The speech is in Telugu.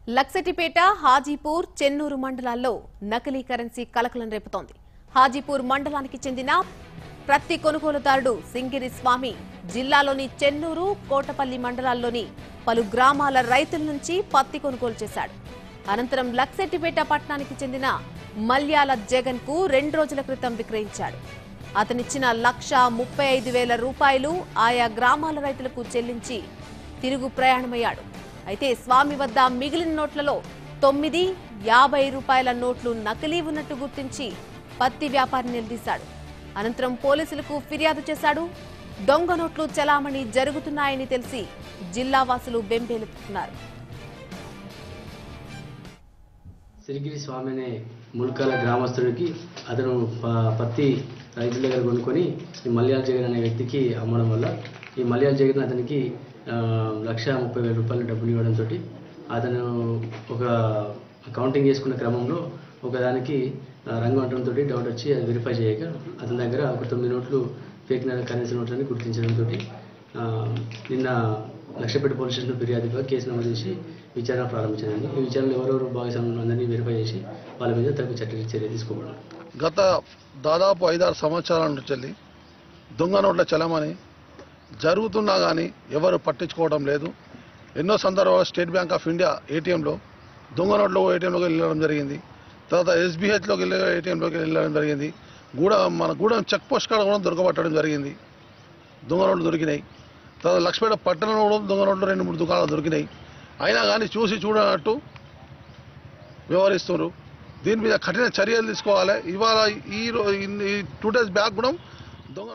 లక్సెటిపేట, హాజీపూర్, చెన్నూరు మండలాల్లో నకిలీ కరెన్సీ కలకలం రేపుతోంది. హాజీపూర్ మండలానికి చెందిన ప్రతి కొనుగోలుదారుడు సింగిరి స్వామి జిల్లాలోని చెన్నూరు, కోటపల్లి మండలాల్లోని పలు గ్రామాల రైతుల నుంచి పత్తి కొనుగోలు చేశాడు. అనంతరం లక్సెటిపేట పట్టణానికి చెందిన మల్యాల జగన్ కు 2 రోజుల క్రితం విక్రయించాడు. అతనిచ్చిన ₹1,35,000 ఆయా గ్రామాల రైతులకు చెల్లించి తిరుగు ప్రయాణమయ్యాడు. అయితే స్వామి వద్ద మిగిలిన నోట్లలో 9, ₹50 నోట్లు నకిలీ ఉన్నట్టు గుర్తించి పత్తి వ్యాపారి నిలదీశాడు. అనంతరం పోలీసులకు ఫిర్యాదు చేశాడు. దొంగ నోట్లు చలామణి జరుగుతున్నాయని తెలిసి జిల్లా వాసులు బెంబేలెత్తుతున్నారు. సిరిగిరి స్వామి అనే ముల్కాల గ్రామస్తుడికి అతను పత్తి రైతుల దగ్గర కొనుక్కొని ఈ మల్యాల జగన్ అనే వ్యక్తికి అమ్మడం వల్ల ఈ మల్యాల జగన్ అతనికి ₹1,30,000 డబ్బులు ఇవ్వడంతో అతను ఒక కౌంటింగ్ చేసుకున్న క్రమంలో ఒకదానికి రంగు అంటంతో డౌట్ వచ్చి అది వెరిఫై చేయక అతని దగ్గర ఒక 9 నోట్లు ఫేక్ కరెన్సీ నోట్లని గుర్తించడంతో నిన్న లక్షపేట పోలీస్ స్టేషన్లో ఫిర్యాదుగా కేసు నమోదు చేసి విచారణ ప్రారంభించారండి. ఈ విచారణలో ఎవరెవరు భాగస్వామ్యం ఉందని వెరిఫై చేసి వాళ్ళ మీద తగు చర్య తీసుకోబడాలి. గత దాదాపు 5-6 సంవత్సరాల నుంచి దొంగ నోట్ల చలమని జరుగుతున్నా కానీ ఎవరు పట్టించుకోవడం లేదు. ఎన్నో సందర్భాల్లో స్టేట్ బ్యాంక్ ఆఫ్ ఇండియా ఏటీఎంలో దొంగ నోట్లో ఏటీఎంలోకి వెళ్ళడం జరిగింది. తర్వాత ఎస్బీహెచ్లోకి ఏటీఎంలోకి వెళ్ళడం జరిగింది. మన గూడెం చెక్ పోస్ట్ కాడ కూడా దొరకబట్టడం జరిగింది. దొంగ నోట్లు దొరికినాయి. తర్వాత లక్ష్మీపేట పట్టణంలో కూడా దొంగ నోట్లు 2-3 దుకాణాలు దొరికినాయి. అయినా కానీ చూడనట్టు వ్యవహరిస్తున్నారు. దీని మీద కఠిన చర్యలు తీసుకోవాలి. ఇవాళ ఈ 2 days బ్యాక్ కూడా దొంగ